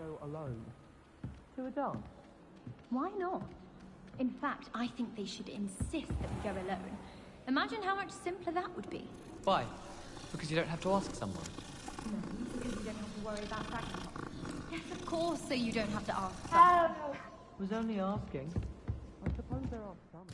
go alone to a dance? Why not? In fact, I think they should insist that we go alone. Imagine how much simpler that would be. Why? Because you don't have to ask someone. No, because you don't have to worry about practice. Yes, of course, so you don't have to ask someone. I was only asking. I suppose there are some.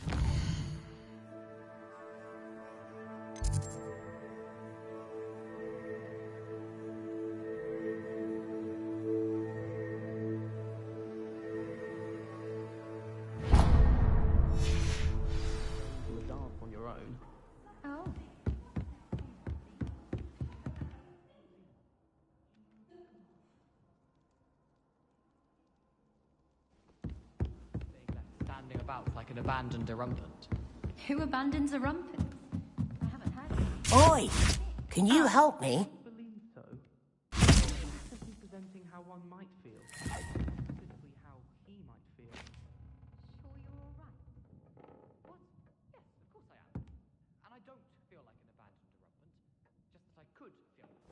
About like an abandoned erumpent. Who abandons a rumpet? I haven't heard of it. Oi! Can you help me? I believe so. Simply presenting how one might feel. Specifically how he might feel. Sure you're all right? What? Yes, of course I am. And I don't feel like an abandoned erumpent. Just that I could feel it.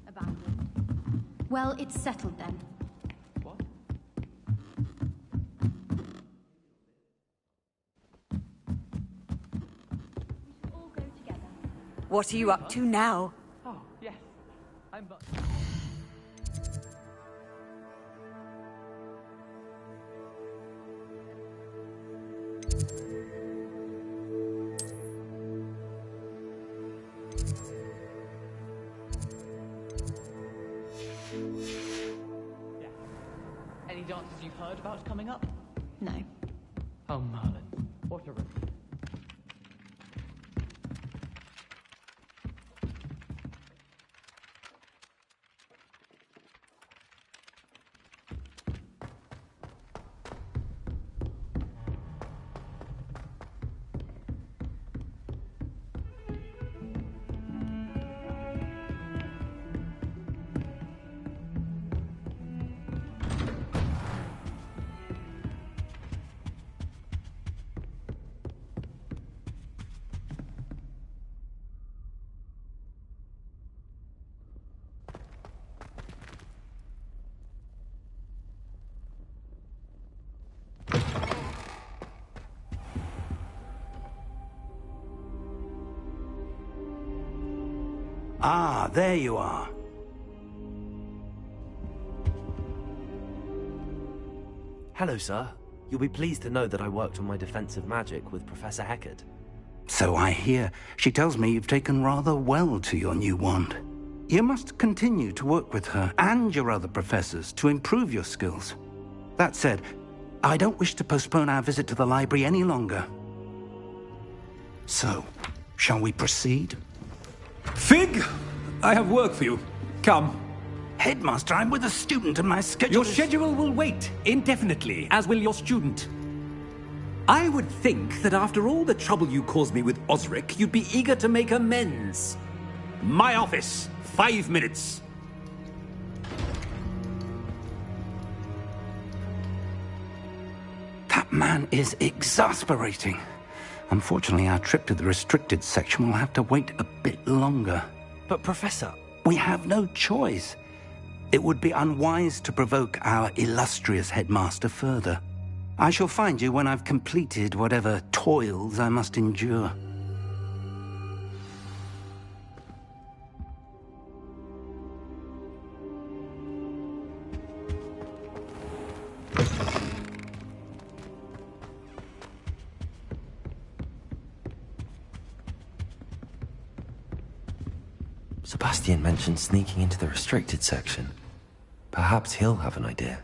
Abandoned. Well, it's settled then. What? We should all go together. What are you up to now? Oh, yes. I'm but... Any dances you've heard about coming up? No. Oh, Merlin. What a relief. Ah, there you are. Hello, sir. You'll be pleased to know that I worked on my defensive magic with Professor Heckard. So I hear. She tells me you've taken rather well to your new wand. You must continue to work with her and your other professors to improve your skills. That said, I don't wish to postpone our visit to the library any longer. So, shall we proceed? Fig! I have work for you. Come. Headmaster, I'm with a student and my schedule Your is... schedule will wait indefinitely, as will your student. I would think that after all the trouble you caused me with Osric, you'd be eager to make amends. My office. 5 minutes. That man is exasperating. Unfortunately, our trip to the restricted section will have to wait a bit longer. But, Professor... We have no choice. It would be unwise to provoke our illustrious headmaster further. I shall find you when I've completed whatever toils I must endure. Sebastian mentioned sneaking into the restricted section. Perhaps he'll have an idea.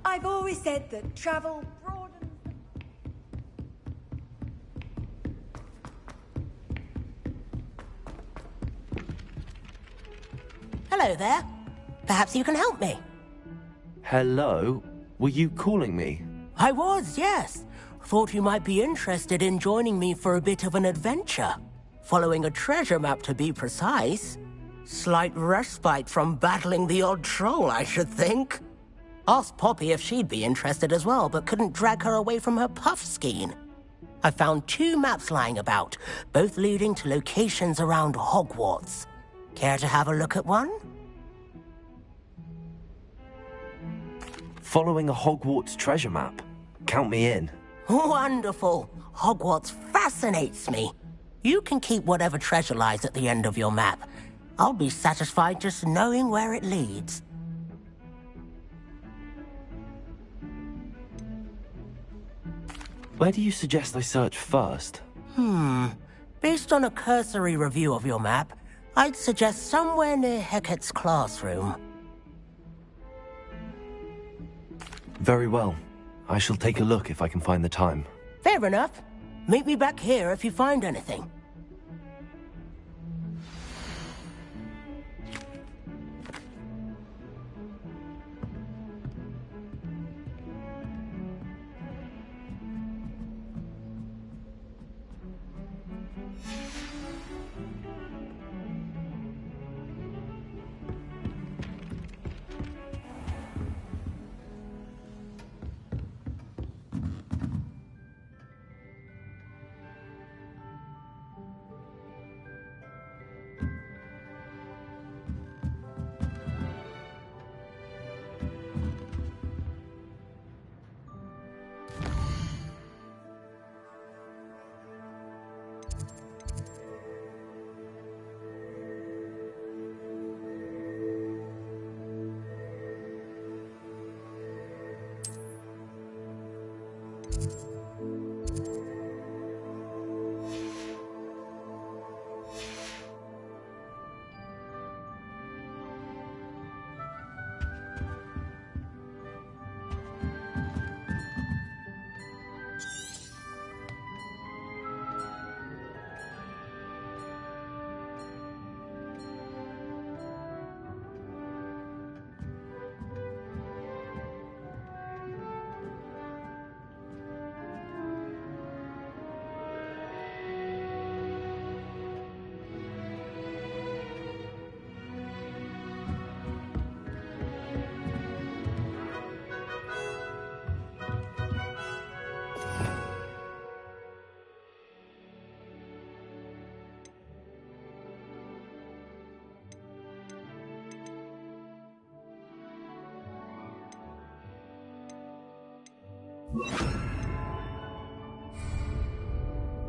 I've always said that travel broadens... Hello there. Perhaps you can help me. Hello? Were you calling me? I was, yes. Thought you might be interested in joining me for a bit of an adventure. Following a treasure map, to be precise. Slight respite from battling the odd troll, I should think. Asked Poppy if she'd be interested as well, but couldn't drag her away from her puff skein. I found 2 maps lying about, both leading to locations around Hogwarts. Care to have a look at one? Following a Hogwarts treasure map. Count me in. Wonderful. Hogwarts fascinates me. You can keep whatever treasure lies at the end of your map. I'll be satisfied just knowing where it leads. Where do you suggest I search first? Based on a cursory review of your map, I'd suggest somewhere near Hecat's classroom. Very well. I shall take a look if I can find the time. Fair enough. Meet me back here if you find anything.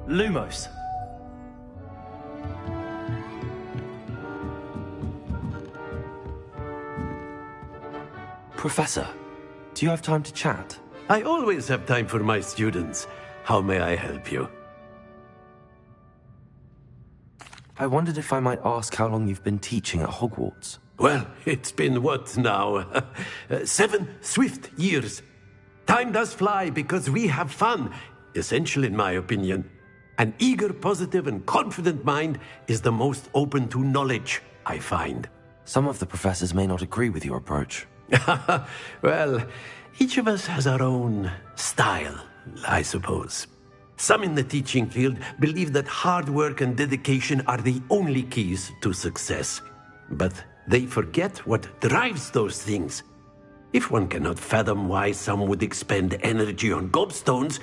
Lumos. Professor, do you have time to chat? I always have time for my students. How may I help you? I wondered if I might ask how long you've been teaching at Hogwarts. Well, it's been what now? 7 swift years. Time does fly because we have fun. Essential in my opinion. An eager, positive, and confident mind is the most open to knowledge, I find. Some of the professors may not agree with your approach. Well, each of us has our own style, I suppose. Some in the teaching field believe that hard work and dedication are the only keys to success. But they forget what drives those things. If one cannot fathom why some would expend energy on gobstones,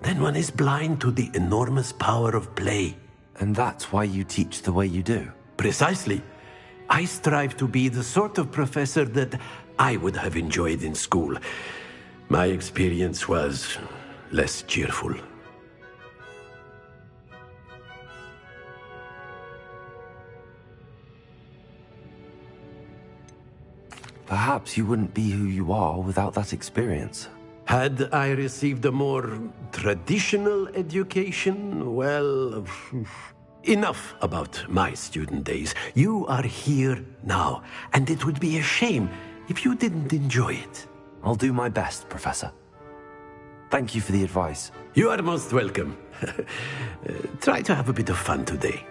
then one is blind to the enormous power of play. And that's why you teach the way you do? Precisely. I strive to be the sort of professor that I would have enjoyed in school. My experience was less cheerful. Perhaps you wouldn't be who you are without that experience. Had I received a more traditional education, well, enough about my student days. You are here now, and it would be a shame if you didn't enjoy it. I'll do my best, Professor. Thank you for the advice. You are most welcome. Try to have a bit of fun today.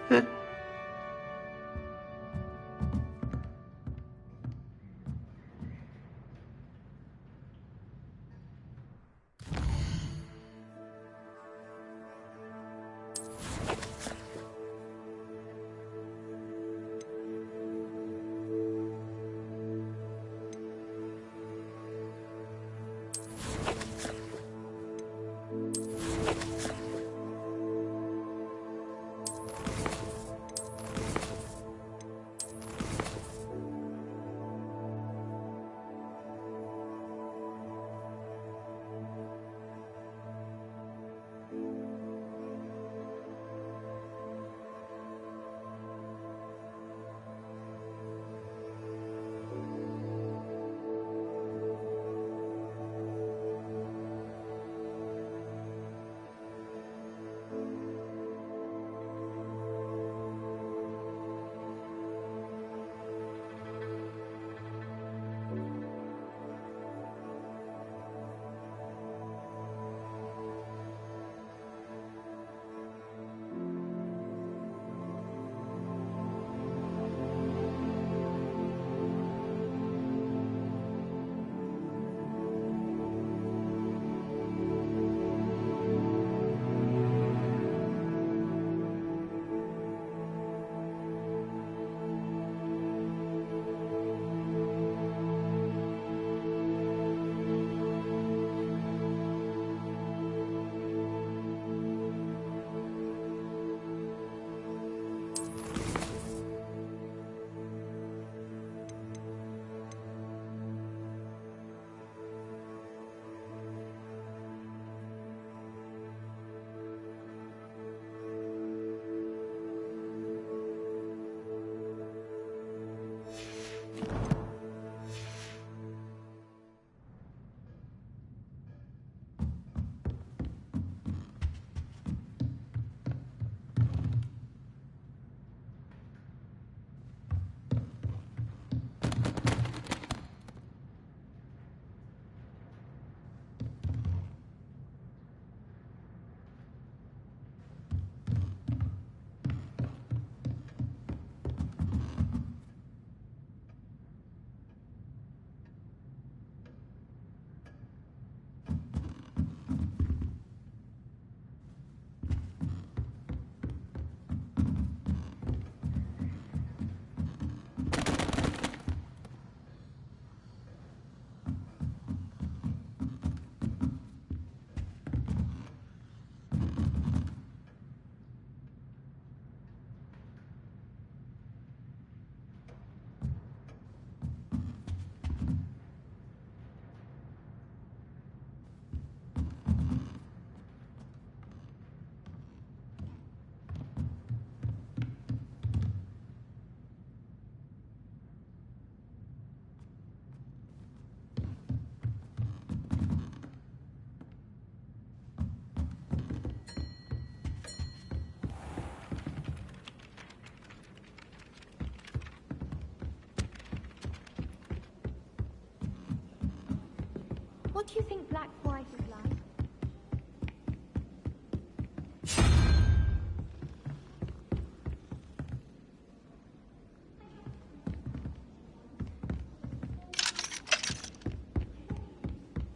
What do you think Black White is like?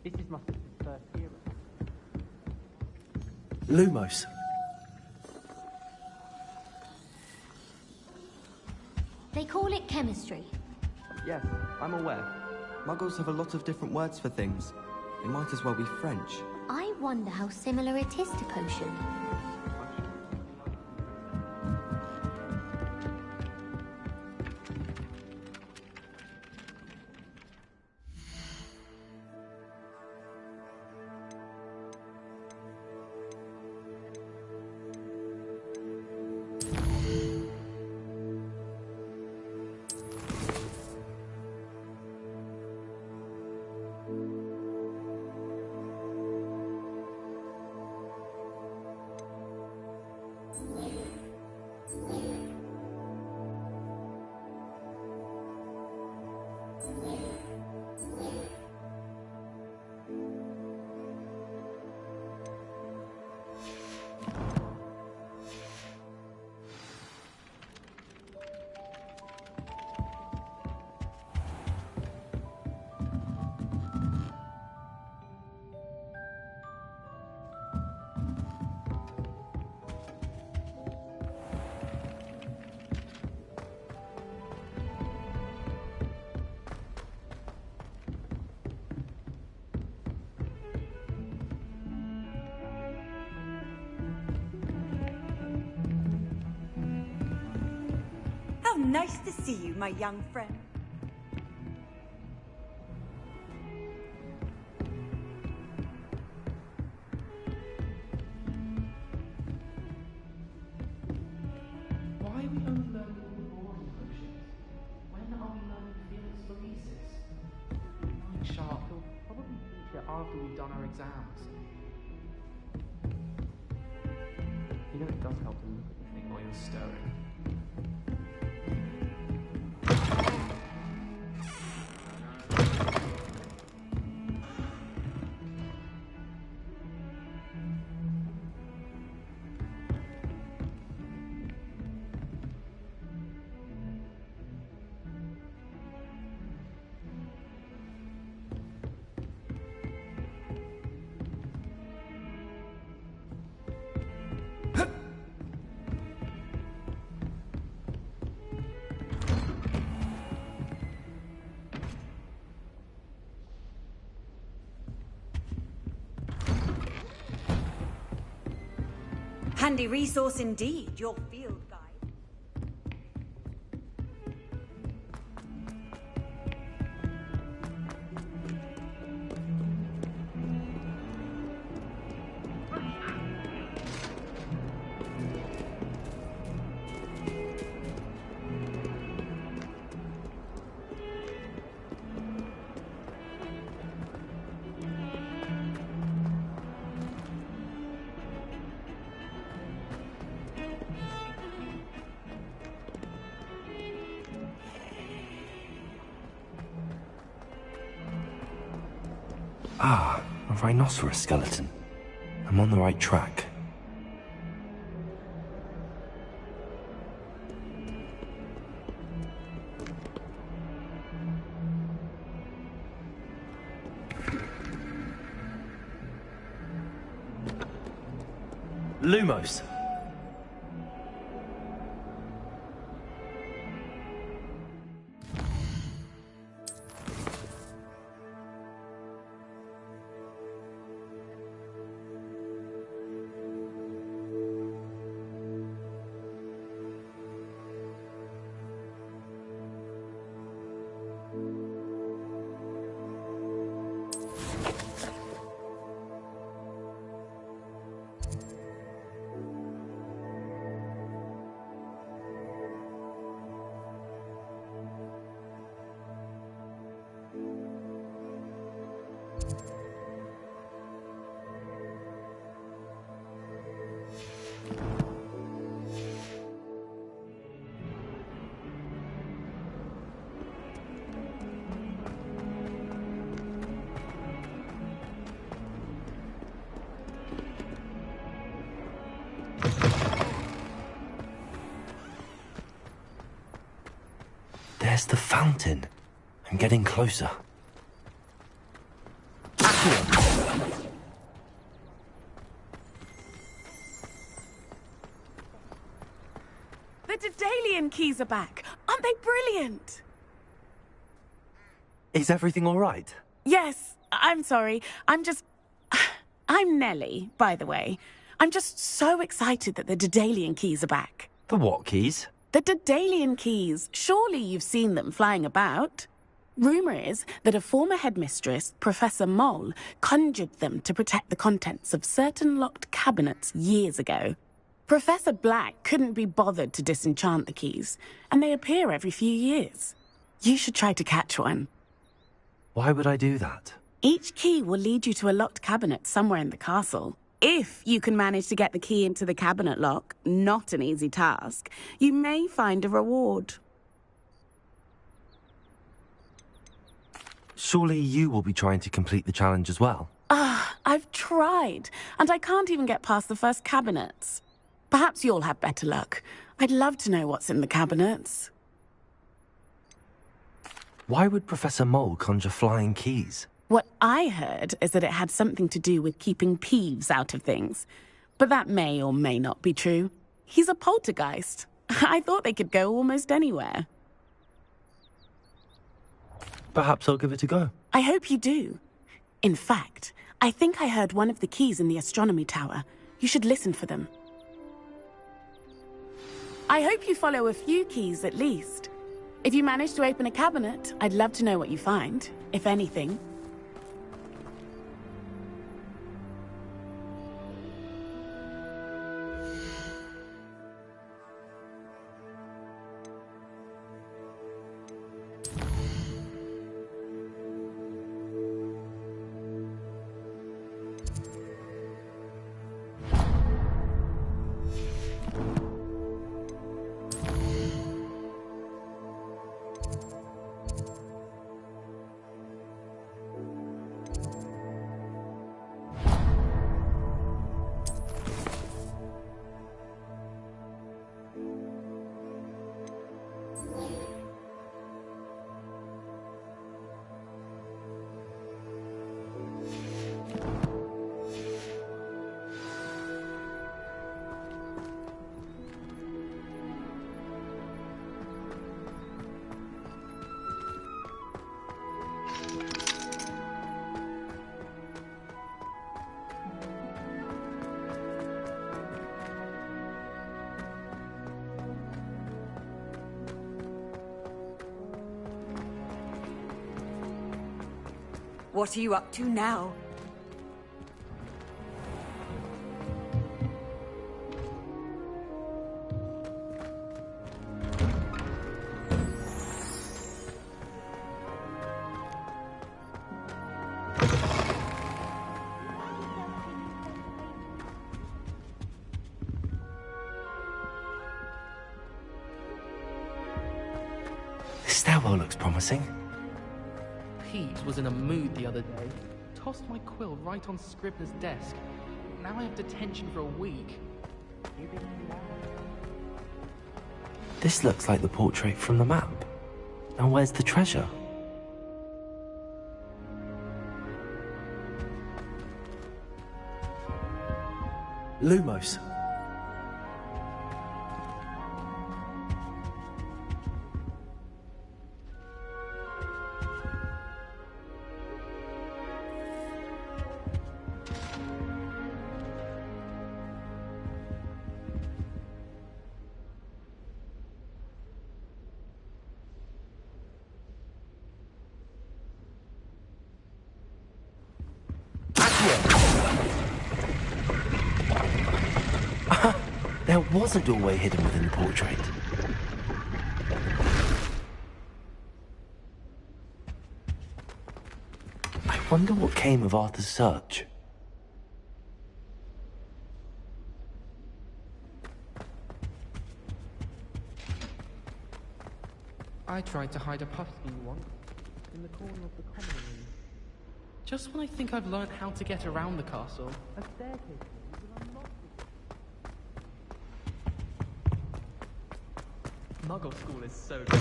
This is my sister's first hero. Lumos. They call it chemistry. Yes, I'm aware. Muggles have a lot of different words for things. It might as well be French. I wonder how similar it is to potion. How nice to see you, my young friend. Why are we only learning all the boring potions? When are we learning phoresis? Knowing Sharp, he'll probably teach it after we've done our exams. You know, it does help to look at the thing while you're stirring. Handy resource indeed, your field guide. Ah, a rhinoceros skeleton. I'm on the right track. Lumos. There's the fountain. I'm getting closer. The Daedalian keys are back. Aren't they brilliant? Is everything all right? Yes, I'm sorry. I'm Nellie, by the way. I'm just so excited that the Daedalian keys are back. The what keys? The Daedalian keys. Surely you've seen them flying about. Rumour is that a former headmistress, Professor Mole, conjured them to protect the contents of certain locked cabinets years ago. Professor Black couldn't be bothered to disenchant the keys, and they appear every few years. You should try to catch one. Why would I do that? Each key will lead you to a locked cabinet somewhere in the castle. If you can manage to get the key into the cabinet lock, not an easy task, you may find a reward. Surely you will be trying to complete the challenge as well? I've tried, and I can't even get past the first cabinets. Perhaps you'll have better luck. I'd love to know what's in the cabinets. Why would Professor Mole conjure flying keys? What I heard is that it had something to do with keeping Peeves out of things. But that may or may not be true. He's a poltergeist. I thought they could go almost anywhere. Perhaps I'll give it a go. I hope you do. In fact, I think I heard one of the keys in the astronomy tower. You should listen for them. I hope you follow a few keys at least. If you manage to open a cabinet, I'd love to know what you find, if anything. What are you up to now? This stairwell looks promising. Peeves was in a mood the other day. Tossed my quill right on Scribner's desk. Now I have detention for a week. This looks like the portrait from the map. And where's the treasure? Lumos. There was a doorway hidden within the portrait. I wonder what came of Arthur's search. I tried to hide a puffskein once in the corner of the common room. Just when I think I've learned how to get around the castle, a staircase leads and unlocks it. Muggle school is so dull.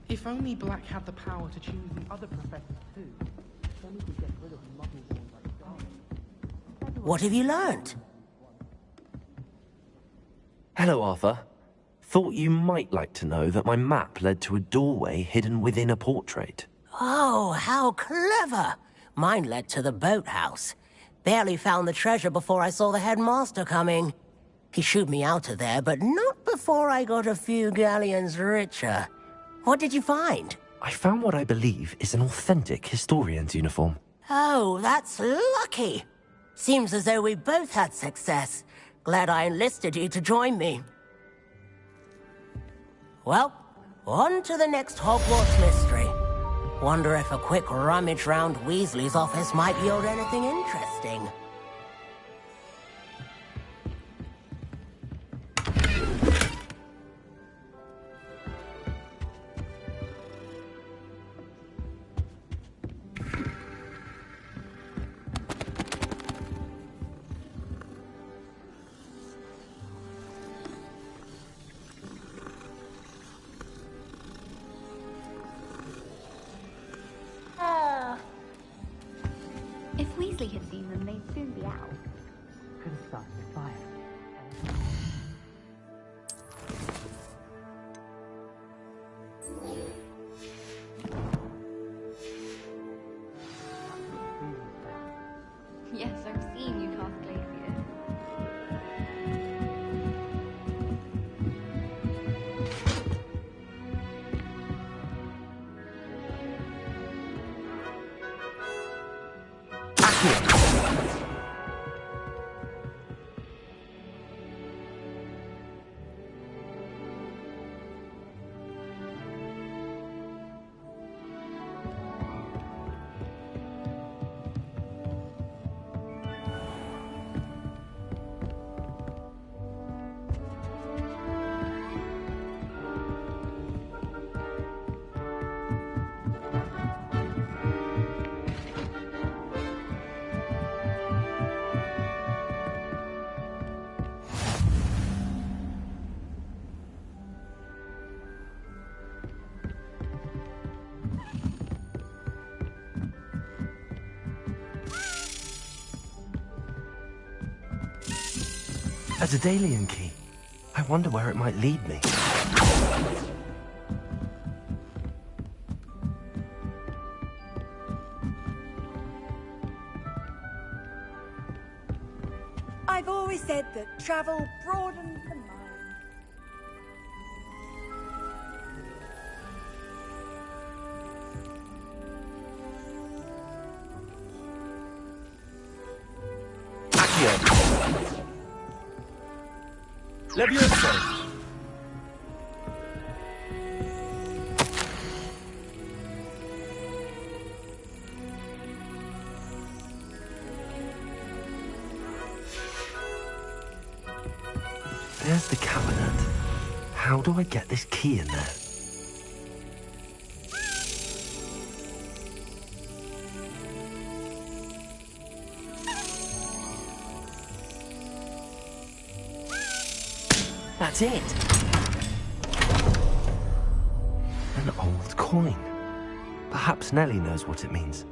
If only Black had the power to choose the other professors too, then we could get rid of muggles like Darwin. What have you learnt? Hello, Arthur. Thought you might like to know that my map led to a doorway hidden within a portrait. Oh, how clever! Mine led to the boathouse. Barely found the treasure before I saw the headmaster coming. He shooed me out of there, but not before I got a few galleons richer. What did you find? I found what I believe is an authentic historian's uniform. Oh, that's lucky. Seems as though we both had success. Glad I enlisted you to join me. Well, on to the next Hogwarts mystery. Wonder if a quick rummage round Weasley's office might yield anything interesting. If Weasley had seen them, they'd soon be out. Could have started a fire. Yes, I've seen you cast Glacier. A Daedalian key. I wonder where it might lead me. I've always said that travel broadens the mind. Leviosa! There's the cabinet. How do I get this key in there? That's it. An old coin. Perhaps Nellie knows what it means.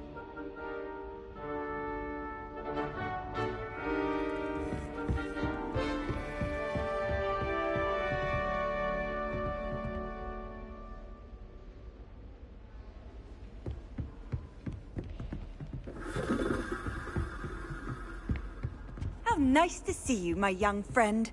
How Nice to see you, my young friend.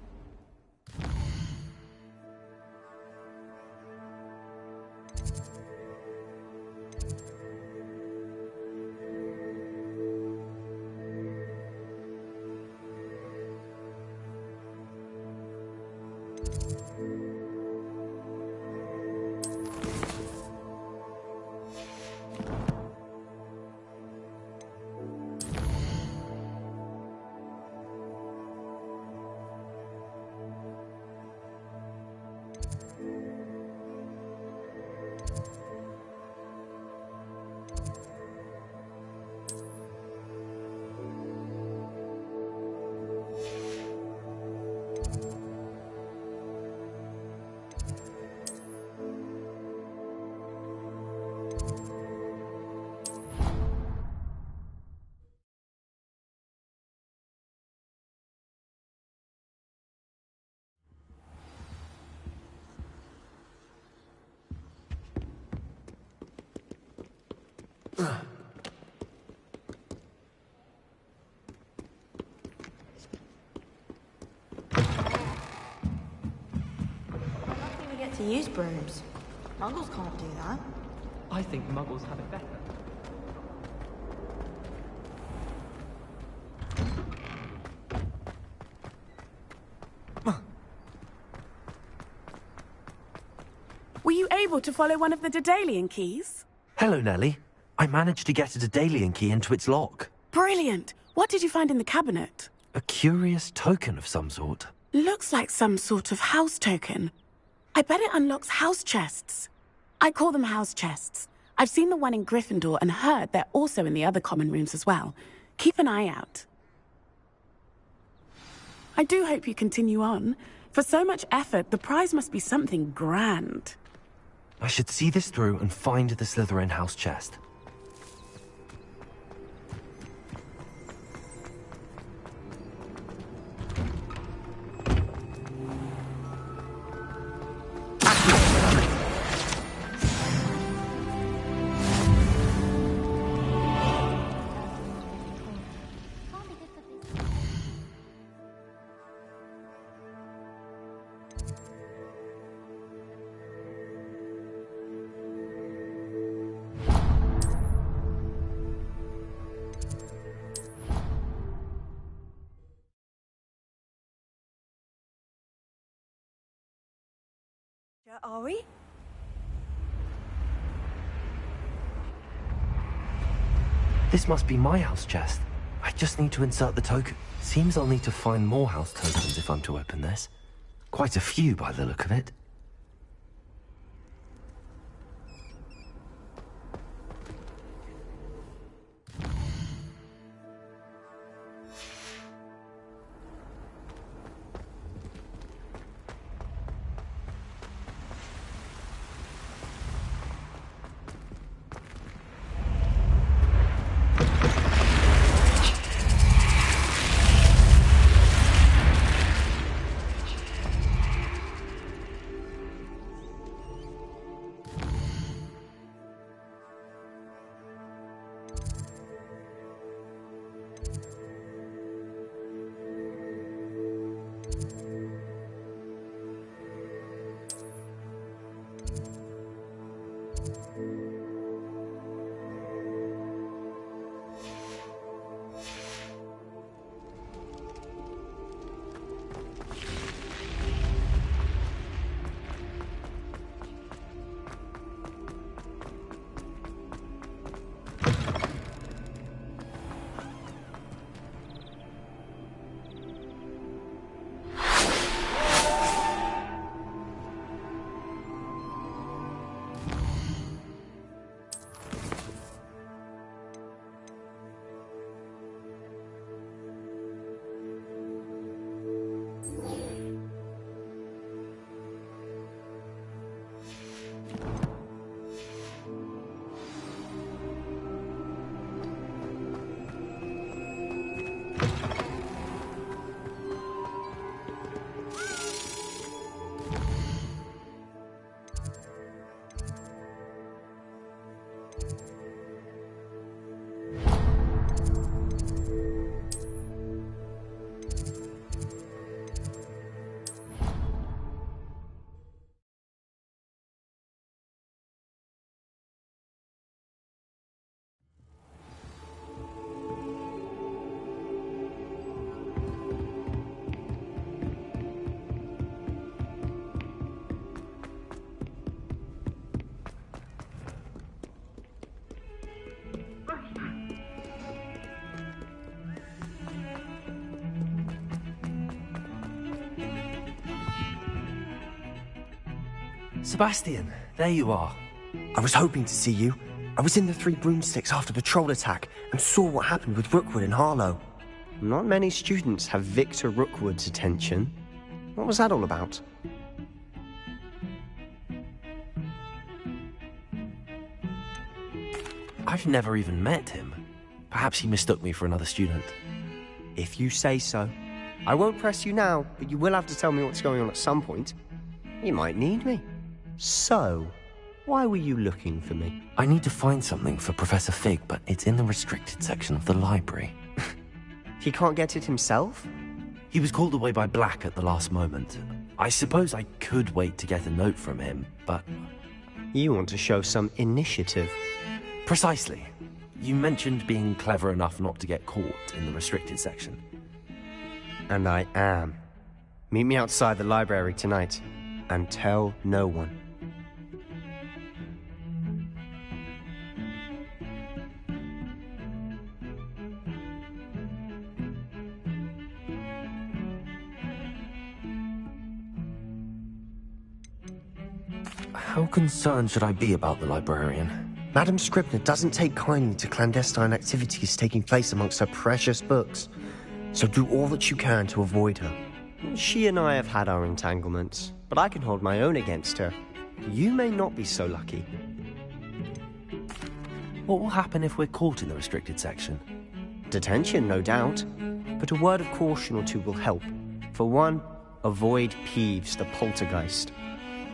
We get to use brooms. Muggles can't do that. I think Muggles have it better. Were you able to follow one of the Daedalian keys? Hello, Nellie. I managed to get a Daedalian key into its lock. Brilliant! What did you find in the cabinet? A curious token of some sort. Looks like some sort of house token. I bet it unlocks house chests. I call them house chests. I've seen the one in Gryffindor and heard they're also in the other common rooms as well. Keep an eye out. I do hope you continue on. For so much effort, the prize must be something grand. I should see this through and find the Slytherin house chest. Are we? This must be my house chest. I just need to insert the token. Seems I'll need to find more house tokens if I'm to open this. Quite a few by the look of it. Sebastian, there you are. I was hoping to see you. I was in the Three Broomsticks after the troll attack and saw what happened with Rookwood and Harlow. Not many students have Victor Rookwood's attention. What was that all about? I've never even met him. Perhaps he mistook me for another student. If you say so. I won't press you now, but you will have to tell me what's going on at some point. You might need me. So, why were you looking for me? I need to find something for Professor Fig, but it's in the restricted section of the library. He can't get it himself? He was called away by Black at the last moment. I suppose I could wait to get a note from him, but... You want to show some initiative. Precisely. You mentioned being clever enough not to get caught in the restricted section. And I am. Meet me outside the library tonight, and tell no one. How concerned should I be about the librarian? Madam Scribner doesn't take kindly to clandestine activities taking place amongst her precious books, so do all that you can to avoid her. She and I have had our entanglements, but I can hold my own against her. You may not be so lucky. What will happen if we're caught in the restricted section? Detention, no doubt, but a word of caution or two will help. For one, avoid Peeves, the poltergeist.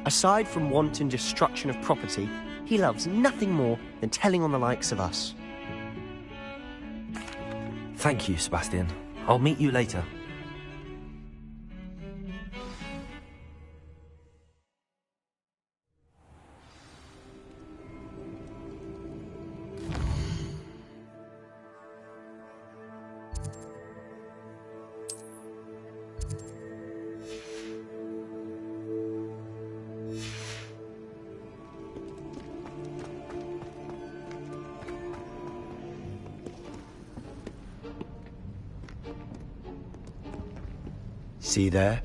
Aside from wanton destruction of property, he loves nothing more than telling on the likes of us. Thank you, Sebastian. I'll meet you later. See there?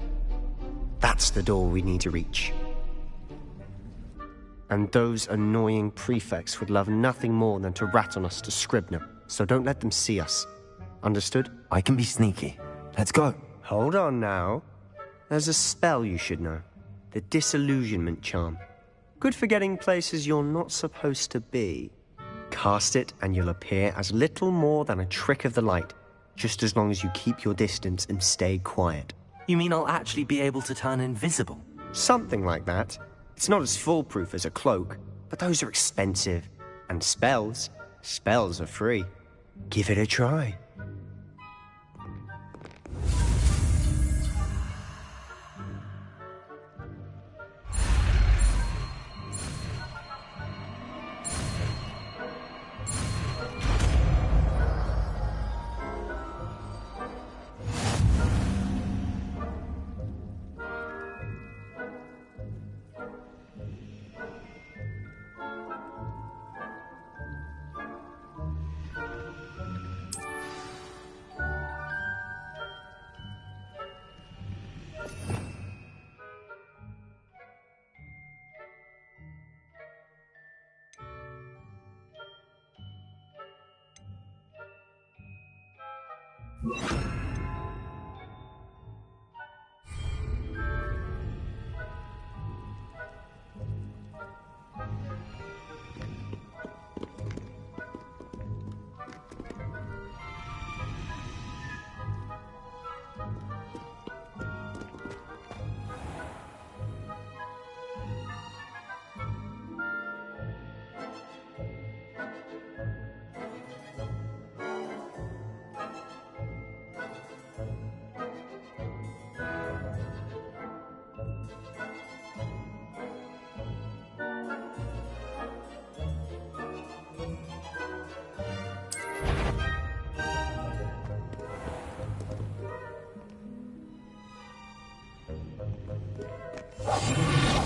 That's the door we need to reach. And those annoying prefects would love nothing more than to rat on us to Scribner, so don't let them see us. Understood? I can be sneaky. Let's go. Hold on now. There's a spell you should know. The Disillusionment Charm. Good for getting places you're not supposed to be. Cast it and you'll appear as little more than a trick of the light, just as long as you keep your distance and stay quiet. You mean I'll actually be able to turn invisible? Something like that. It's not as foolproof as a cloak, but those are expensive. And spells are free. Give it a try.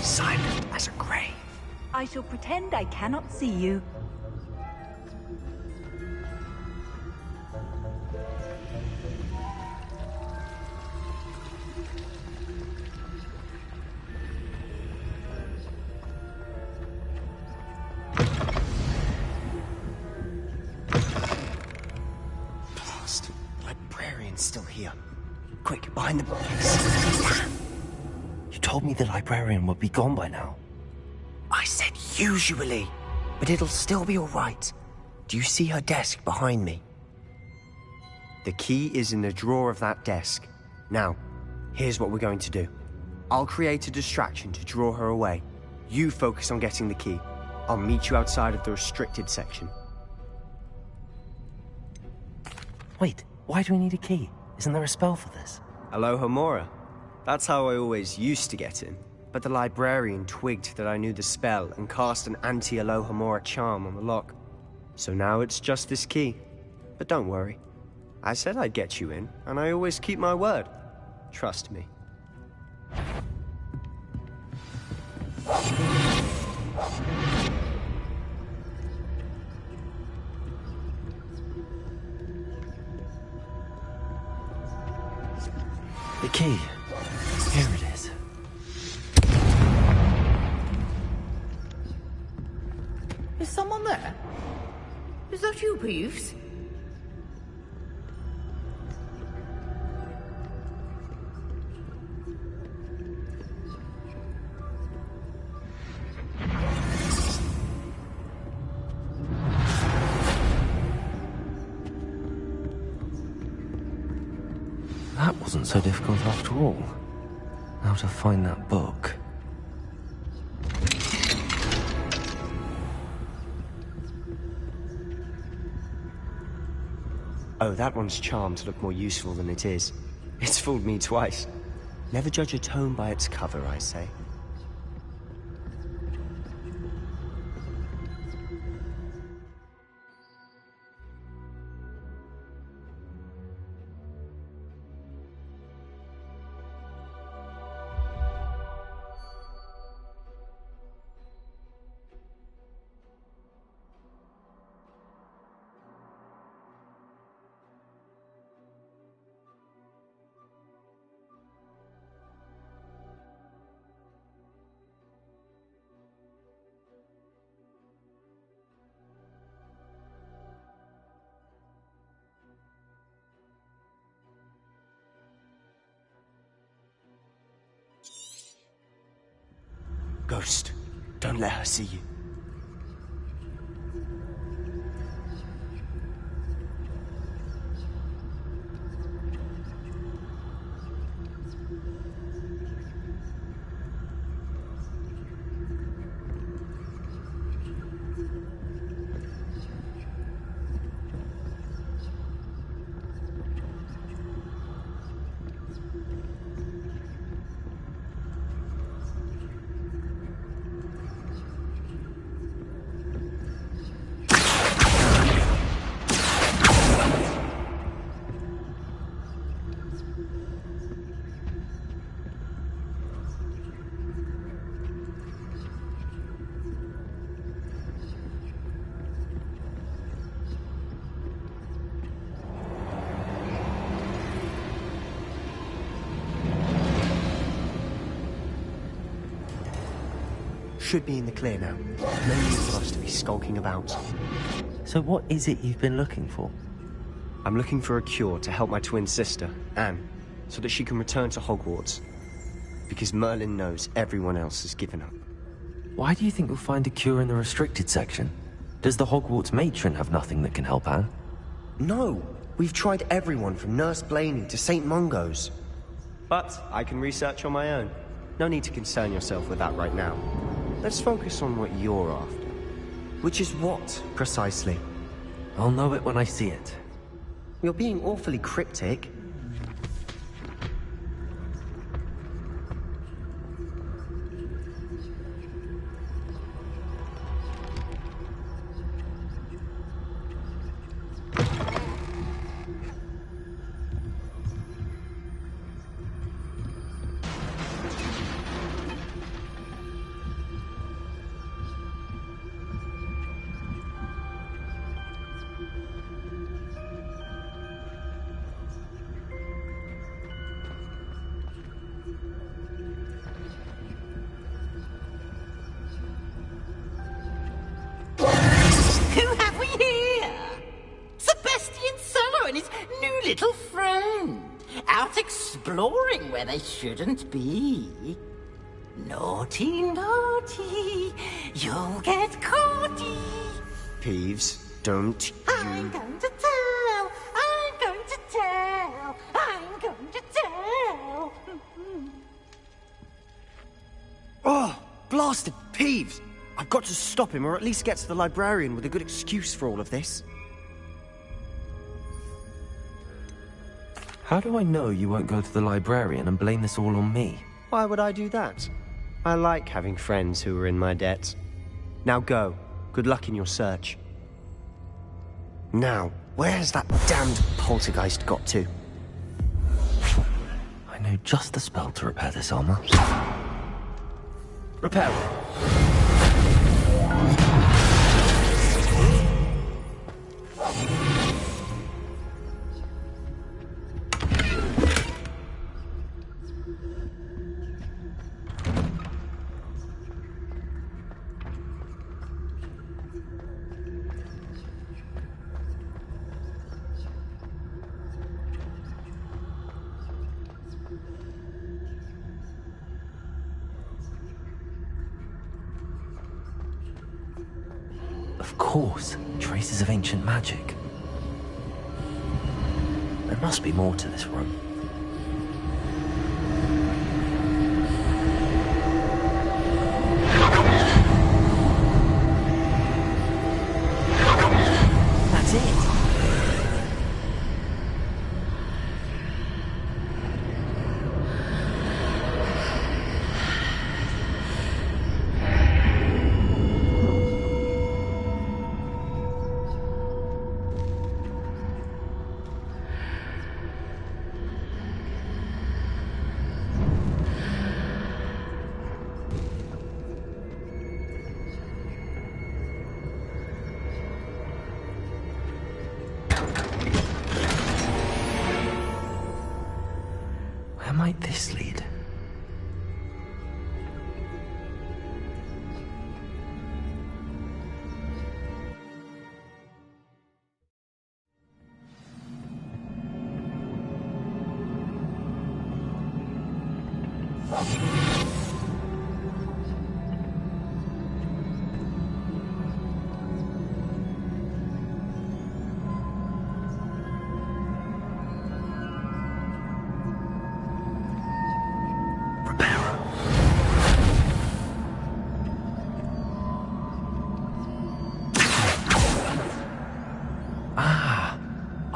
Silent as a grave. I shall pretend I cannot see you. here. Quick, behind the bookcase. You told me the librarian would be gone by now. I said usually, but it'll still be all right. Do you see her desk behind me? The key is in the drawer of that desk. Now, here's what we're going to do. I'll create a distraction to draw her away. You focus on getting the key. I'll meet you outside of the restricted section. Wait, why do we need a key? Isn't there a spell for this? Alohomora. That's how I always used to get in. But the librarian twigged that I knew the spell and cast an anti-Alohomora charm on the lock. So now it's just this key. But don't worry. I said I'd get you in, and I always keep my word. Trust me. The key. Here it is. Is someone there? Is that you, Peeves? That wasn't so difficult after all. How to find that book. Oh, that one's charmed to look more useful than it is. It's fooled me twice. Never judge a tome by its cover, I say. Ghost, don't let her see you. Should be in the clear now. No need for us to be skulking about. So what is it you've been looking for? I'm looking for a cure to help my twin sister, Anne, so that she can return to Hogwarts. Because Merlin knows everyone else has given up. Why do you think you'll find a cure in the restricted section? Does the Hogwarts matron have nothing that can help Anne? No! We've tried everyone from Nurse Blaney to St. Mungo's. But I can research on my own. No need to concern yourself with that right now. Let's focus on what you're after. Which is what, precisely? I'll know it when I see it. You're being awfully cryptic. Little friend. start exploring where they shouldn't be. Naughty, naughty, you'll get caughty. Peeves, don't I'm going to tell, I'm going to tell, I'm going to tell. Oh, blasted Peeves! I've got to stop him, or at least get to the librarian with a good excuse for all of this. How do I know you won't go to the librarian and blame this all on me? Why would I do that? I like having friends who are in my debt. Now go. Good luck in your search. Now, where's that damned poltergeist got to? I know just the spell to repair this armor. Repair it. Of course, traces of ancient magic. There must be more to this room. That's it. Where might this lead?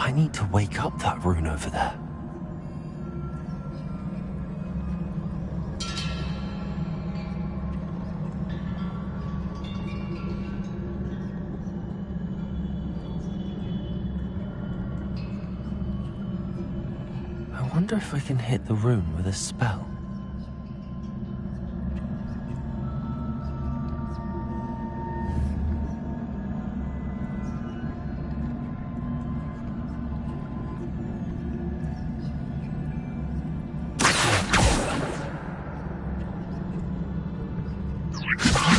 I need to wake up that rune over there. I wonder if I can hit the rune with a spell.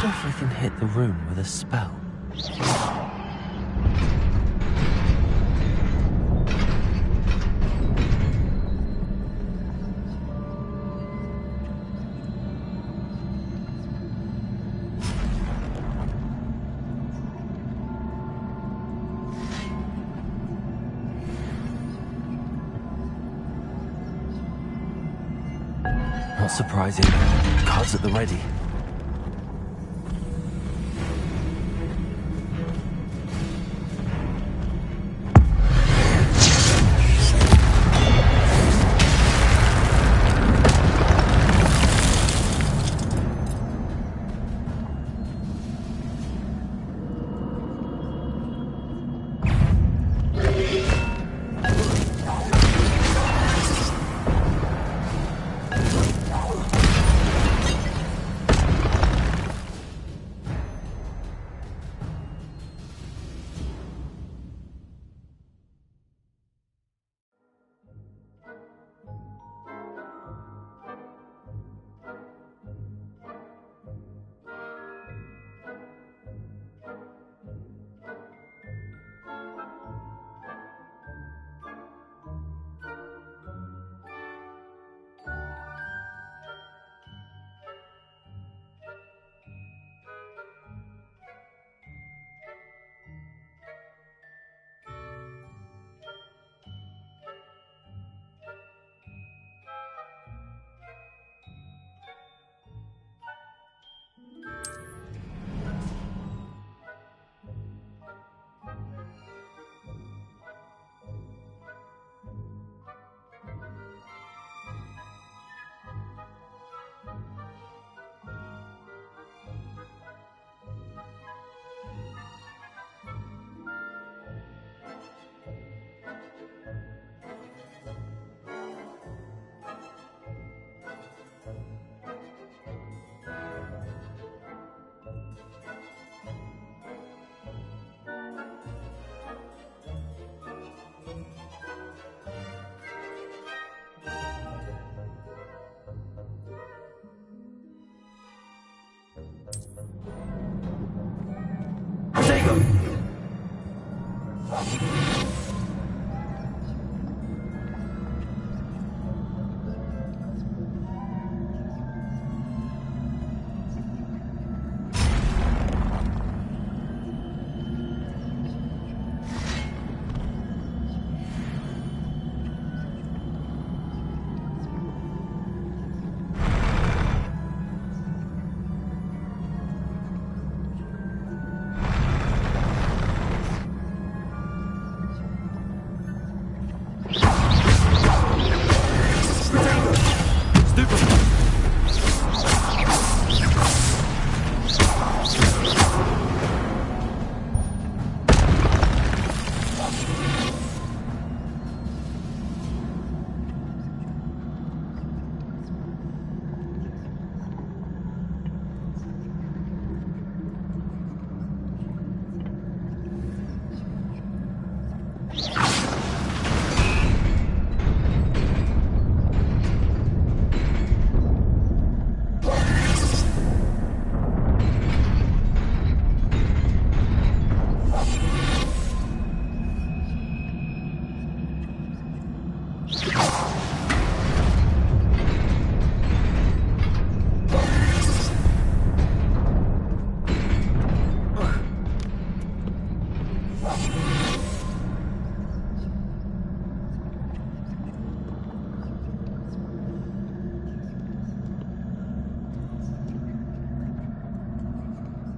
If I can hit the rune with a spell. Not surprising. Cards at the ready.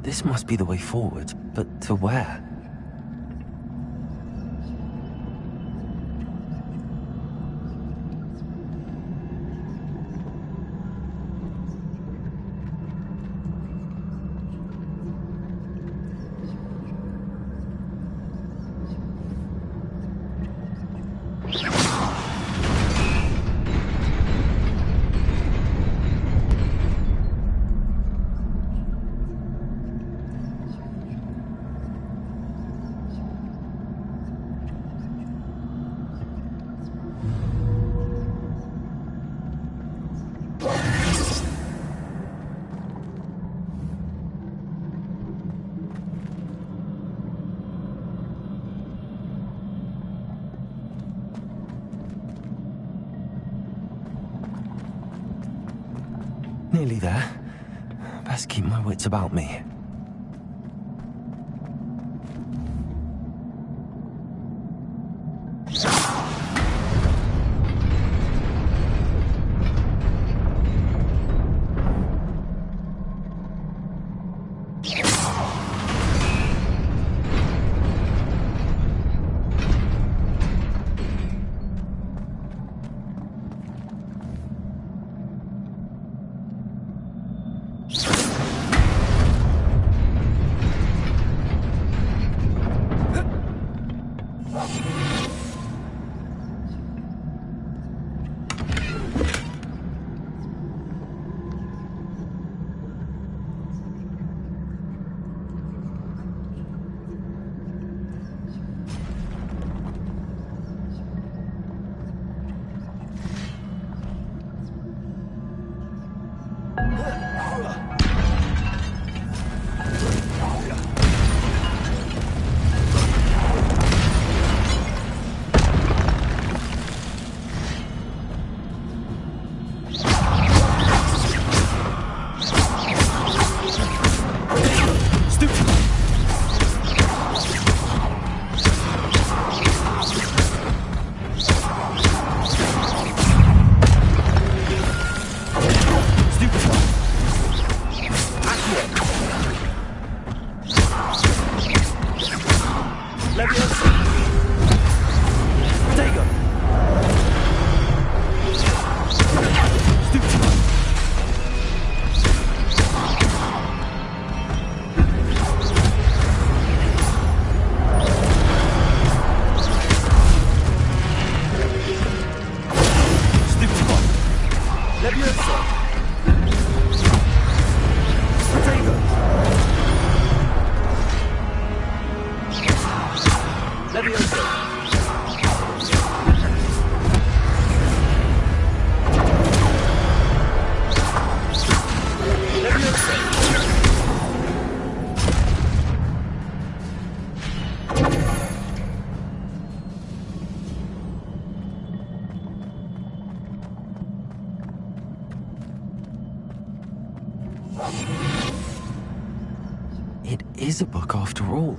This must be the way forward, but to where? Nearly there. Best keep my wits about me. It is a book after all.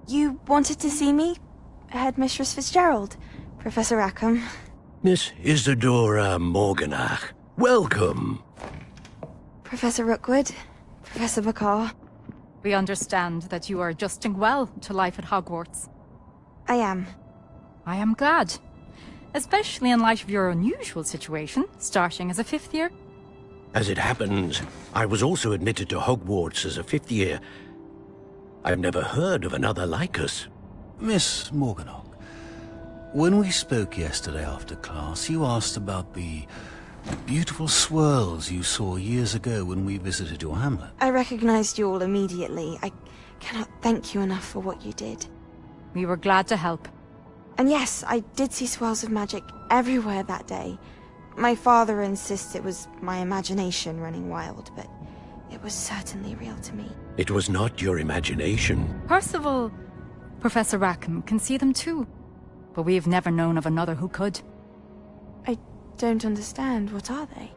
You wanted to see me? Headmistress Fitzgerald, Professor Rackham. Miss Isadora Morganach, welcome. Professor Rookwood, Professor Bakar. We understand that you are adjusting well to life at Hogwarts. I am. I am glad. Especially in light of your unusual situation, starting as a 5th year. As it happens, I was also admitted to Hogwarts as a 5th year. I've never heard of another like us. Miss Morganach, when we spoke yesterday after class, you asked about the beautiful swirls you saw years ago when we visited your hamlet. I recognized you all immediately. I cannot thank you enough for what you did. We were glad to help. And yes, I did see swirls of magic everywhere that day. My father insists it was my imagination running wild, but it was certainly real to me. It was not your imagination. Percival, Professor Rackham can see them too. But we have never known of another who could. I don't understand. What are they?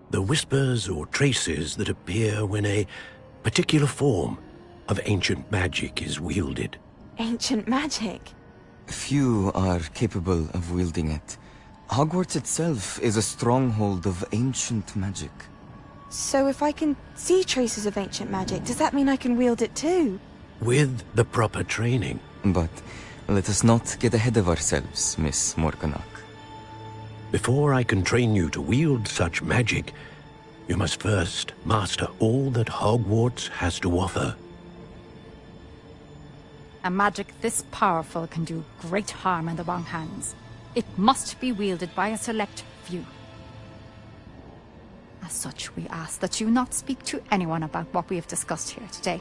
The whispers or traces that appear when a particular form of ancient magic is wielded. Ancient magic? Few are capable of wielding it. Hogwarts itself is a stronghold of ancient magic. So if I can see traces of ancient magic, does that mean I can wield it too? With the proper training. But let us not get ahead of ourselves, Miss Morganach. Before I can train you to wield such magic, you must first master all that Hogwarts has to offer. A magic this powerful can do great harm in the wrong hands. It must be wielded by a select few. As such, we ask that you not speak to anyone about what we have discussed here today.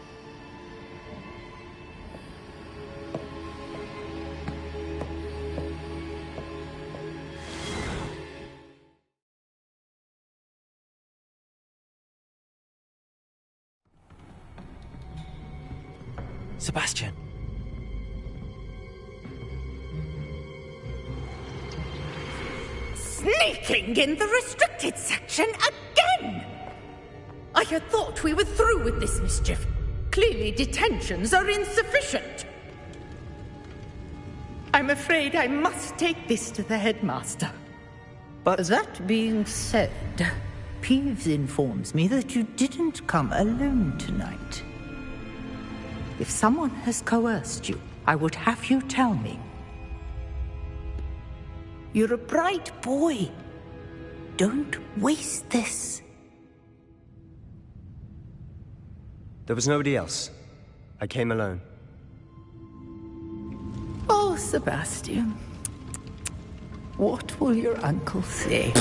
Sebastian. Sneaking in the restricted section again! I had thought we were through with this mischief. Clearly detentions are insufficient. I'm afraid I must take this to the headmaster. But that being said, Peeves informs me that you didn't come alone tonight. If someone has coerced you, I would have you tell me. You're a bright boy. Don't waste this. There was nobody else. I came alone. Oh, Sebastian. What will your uncle say?